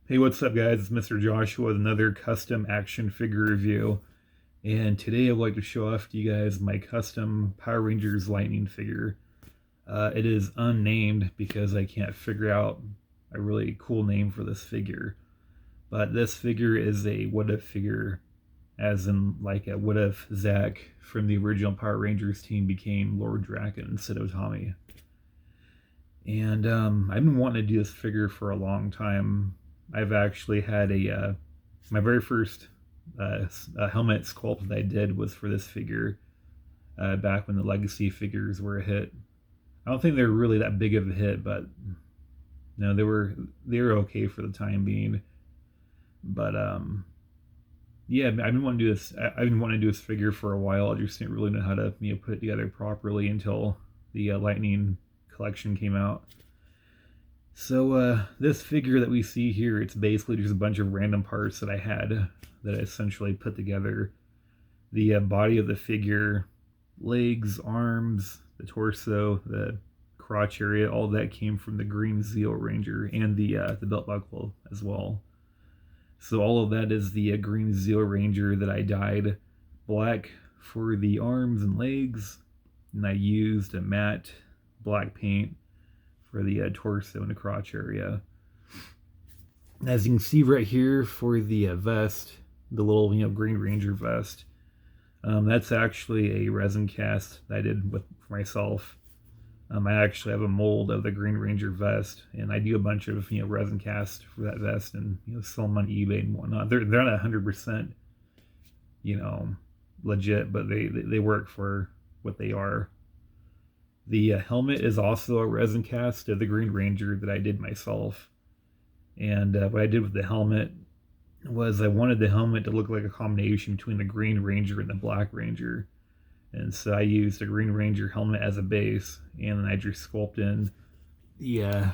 Hey, what's up, guys? It's Mr. Joshua with another custom action figure review. And today I'd like to show off to you guys my custom Power Rangers Lightning figure. It is unnamed because I can't figure out a really cool name for this figure. But this figure is a what if figure, as in, like, a what if Zack from the original Power Rangers team became Lord Drakkon instead of Tommy. And I've been wanting to do this figure for a long time. I've actually had my very first helmet sculpt that I did was for this figure back when the Legacy figures were a hit. I don't think they were really that big of a hit, but no, they were okay for the time being. But yeah, I've been wanting to do this. I've been wanting to do this figure for a while. I just didn't really know how to put it together properly until the Lightning collection came out. So this figure that we see here, it's basically just a bunch of random parts that I had that I essentially put together. The body of the figure, legs, arms, the torso, the crotch area, all that came from the green Zeo Ranger and the belt buckle as well. So all of that is the green Zeo Ranger that I dyed black for the arms and legs, and I used a matte black paint for the torso and the crotch area. As you can see right here for the vest, the little Green Ranger vest, that's actually a resin cast that I did for myself. I actually have a mold of the Green Ranger vest, and I do a bunch of resin casts for that vest, and sell them on eBay and whatnot. They're not 100% legit, but they work for what they are. The helmet is also a resin cast of the Green Ranger that I did myself. And what I did with the helmet was I wanted the helmet to look like a combination between the Green Ranger and the Black Ranger. And so I used the Green Ranger helmet as a base, and then I just sculpted in the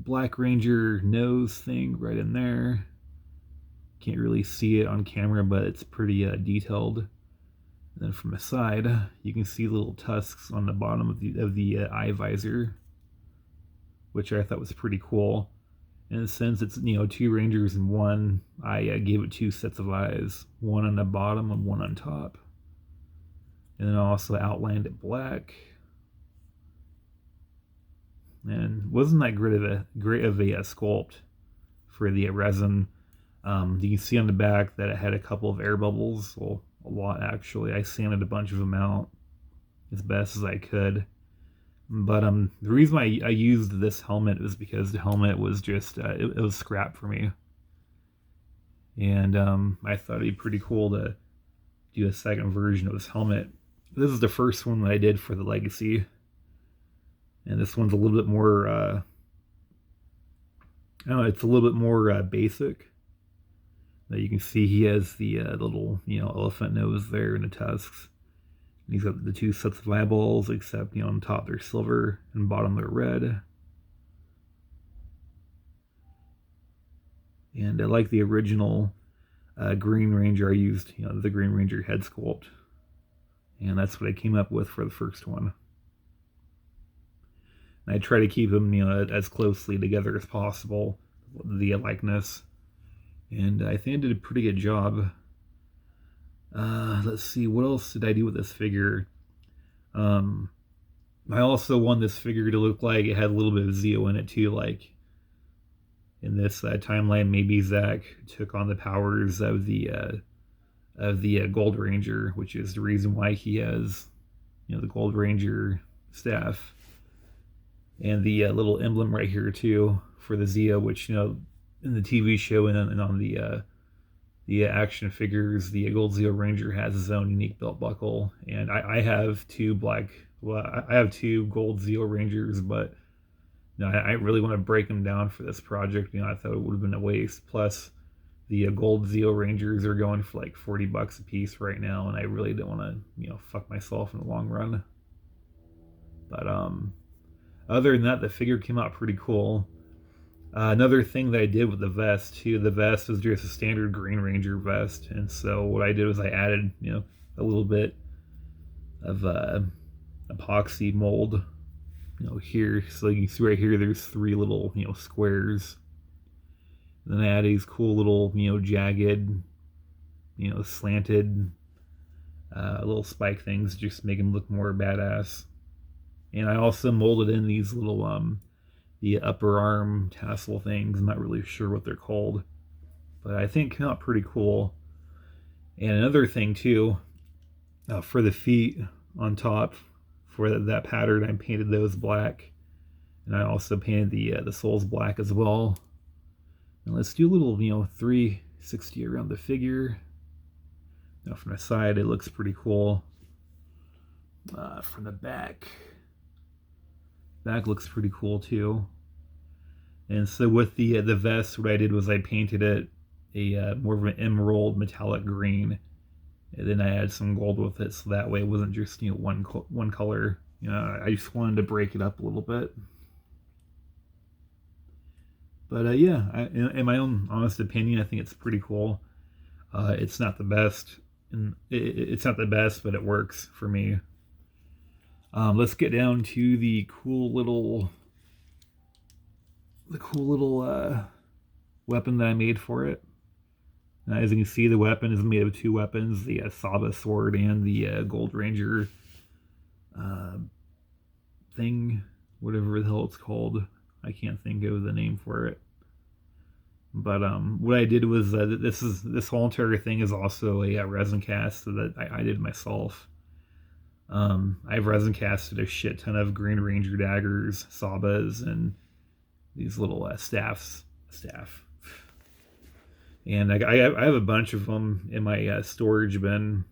Black Ranger nose thing right in there. Can't really see it on camera, but it's pretty detailed. And then from the side, you can see little tusks on the bottom of the eye visor, which I thought was pretty cool. And since it's two Rangers in one, I gave it two sets of eyes, one on the bottom and one on top. And then I also outlined it black. And wasn't that great of a sculpt for the resin? You can see on the back that it had a couple of air bubbles. Well, a lot actually. I sanded a bunch of them out as best as I could. But the reason I used this helmet was because the helmet was just it was scrap for me, and I thought it'd be pretty cool to do a second version of this helmet. This is the first one that I did for the Legacy, and this one's a little bit more. I don't know, it's a little bit more basic. That you can see he has the little elephant nose there and the tusks. And he's got the two sets of eyeballs, except on top they're silver and bottom they're red. And like the original Green Ranger, I used the Green Ranger head sculpt, and that's what I came up with for the first one. And I try to keep them as closely together as possible, the likeness, and I think I did a pretty good job. Let's see, what else did I do with this figure? I also want this figure to look like it had a little bit of Zeo in it too, like in this timeline, maybe Zack took on the powers of the Gold Ranger, which is the reason why he has the Gold Ranger staff, and the little emblem right here too for the Zeo, which in the TV show and on the action figures, the Gold Zeo Ranger has his own unique belt buckle, and I have two black. Well, I have two Gold Zeo Rangers, but I really want to break them down for this project. I thought it would have been a waste. Plus, the Gold Zeo Rangers are going for like $40 a piece right now, and I really don't want to fuck myself in the long run. But other than that, the figure came out pretty cool. Another thing that I did with the vest too, the vest was just a standard Green Ranger vest, and so what I did was I added a little bit of epoxy mold here. So you can see right here there's three little squares. Then I add these cool little, jagged, slanted little spike things, just make them look more badass. And I also molded in these little the upper arm tassel things. I'm not really sure what they're called, but I think came out pretty cool. And another thing too, for the feet on top, for that pattern, I painted those black, and I also painted the soles black as well. And let's do a little 360 around the figure. Now from the side, it looks pretty cool. From the back looks pretty cool too. And so with the vest, what I did was I painted it a more of an emerald metallic green, and then I added some gold with it, so that way it wasn't just one color. I just wanted to break it up a little bit. But yeah, in my own honest opinion, I think it's pretty cool. It's not the best, and it's not the best, but it works for me. Let's get down to the cool little weapon that I made for it. As you can see, the weapon is made of two weapons, the Saba sword and the Gold Ranger thing, whatever the hell it's called. I can't think of the name for it. But what I did was this whole entire thing is also a resin cast that I did myself. I've resin casted a shit ton of Green Ranger daggers, Sabas, and these little staff. And I have a bunch of them in my storage bin.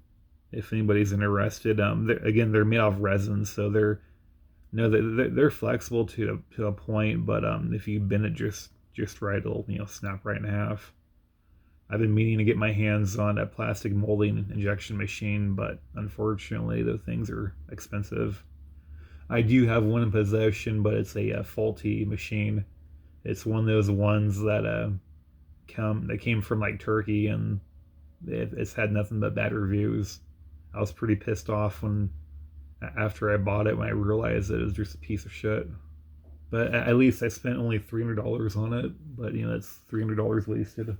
If anybody's interested, they're made out of resin, so they're flexible to a point. But if you bend it just right, it'll snap right in half. I've been meaning to get my hands on a plastic molding injection machine, but unfortunately, those things are expensive. I do have one in possession, but it's a faulty machine. It's one of those ones that came from like Turkey, and it's had nothing but bad reviews. I was pretty pissed off after I bought it, when I realized that it was just a piece of shit. But at least I spent only $300 on it. But that's $300 wasted.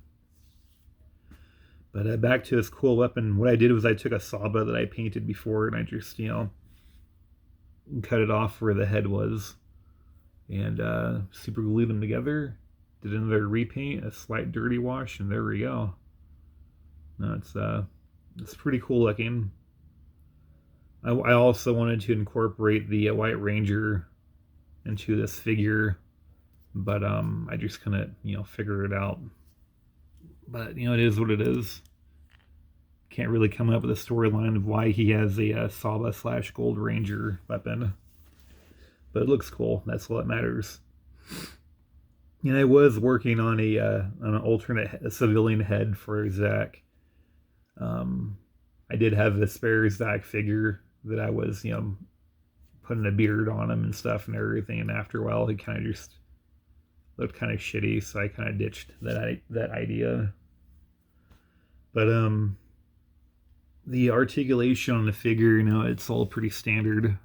But back to this cool weapon. What I did was I took a Saba that I painted before, and I just cut it off where the head was, and super glued them together. Did another repaint, a slight dirty wash, and there we go. No, it's pretty cool looking. I also wanted to incorporate the White Ranger into this figure, but I just couldn't figure it out. But it is what it is. Can't really come up with a storyline of why he has a Saba / Gold Ranger weapon, but it looks cool. That's all that matters. I was working on an alternate civilian head for Zach. I did have the spare Zach figure that I was putting a beard on him and stuff and everything, and after a while he kind of just looked kind of shitty, so I kind of ditched that idea. But the articulation on the figure, it's all pretty standard.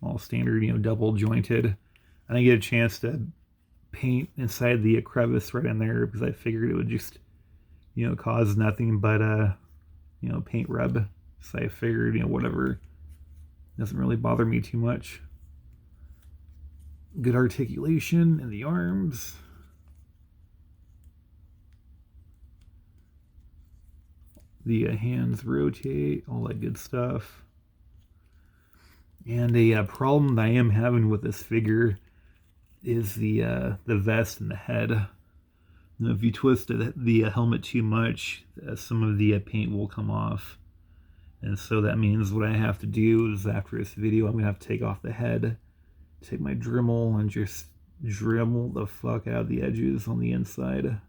All standard, double jointed. I didn't get a chance to paint inside the crevice right in there because I figured it would just cause nothing but paint rub. So I figured whatever, doesn't really bother me too much. Good articulation in the arms. The hands rotate, all that good stuff. And a problem that I am having with this figure is the vest and the head. If you twist the helmet too much, some of the paint will come off. And so that means what I have to do is, after this video, I'm going to have to take off the head, take my Dremel, and just Dremel the fuck out of the edges on the inside.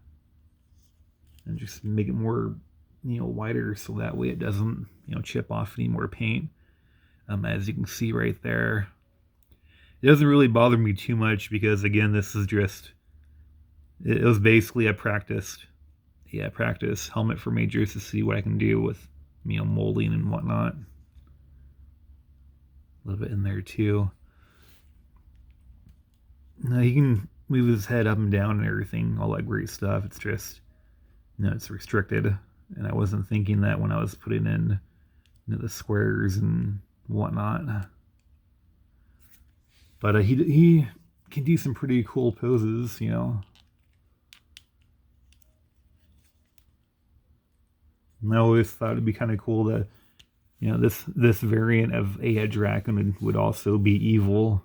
And just make it more wider, so that way it doesn't chip off any more paint. As you can see right there, it doesn't really bother me too much because, again, this is just, it was basically a practice helmet for me, just to see what I can do with molding and whatnot. A little bit in there too. No, he can move his head up and down and everything, all that great stuff. It's just, it's restricted. And I wasn't thinking that when I was putting in the squares and whatnot. But he can do some pretty cool poses, And I always thought it'd be kind of cool to, this variant of a Draken would also be evil.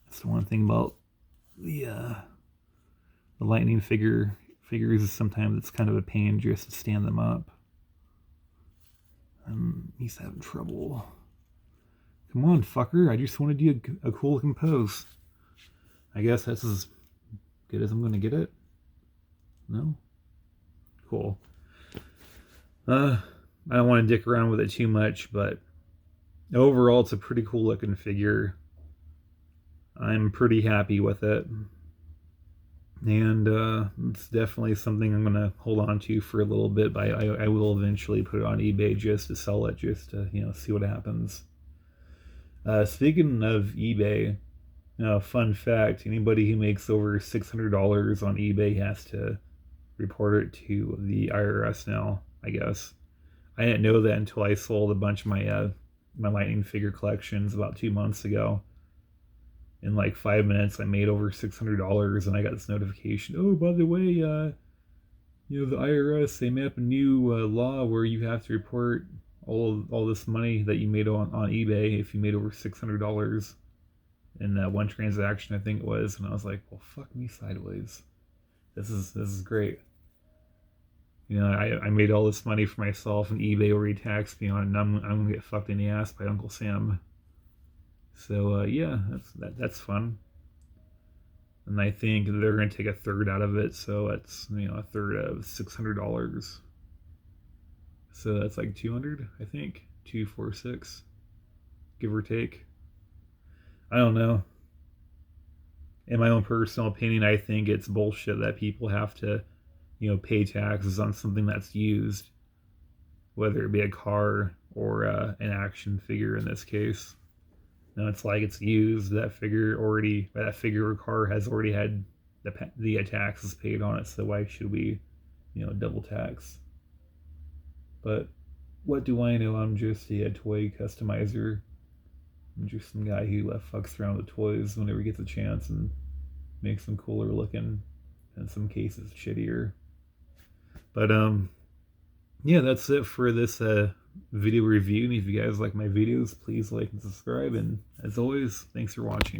That's the one thing about the lightning figures is sometimes it's kind of a pain just to stand them up. He's having trouble. Come on, fucker! I just want to do a cool looking pose. I guess that's as good as I'm gonna get it. No? Cool. I don't want to dick around with it too much, but overall it's a pretty cool looking figure. I'm pretty happy with it. And it's definitely something I'm going to hold on to for a little bit, but I will eventually put it on eBay just to sell it, just to, see what happens. Speaking of eBay, fun fact, anybody who makes over $600 on eBay has to report it to the IRS now, I guess. I didn't know that until I sold a bunch of my lightning figure collections about 2 months ago. In like 5 minutes, I made over $600, and I got this notification. Oh, by the way, the IRS, they made up a new law where you have to report all this money that you made on eBay if you made over $600 in that one transaction, I think it was. And I was like, well, fuck me sideways. This is great. I made all this money for myself, and eBay already taxed me on it, and I'm gonna get fucked in the ass by Uncle Sam. So yeah, that's fun. And I think they're going to take a third out of it, so that's a third of $600. So that's like 200, I think, 246, give or take. I don't know. In my own personal opinion, I think it's bullshit that people have to, pay taxes on something that's used, whether it be a car or an action figure in this case. It's like it's used. That figure or car has already had the taxes paid on it. So why should we, double tax? But what do I know? I'm just a toy customizer. I'm just some guy who fucks around with toys whenever he gets a chance and makes them cooler looking, in some cases shittier. But yeah, that's it for this video review. And if you guys like my videos, please like and subscribe. And as always, thanks for watching.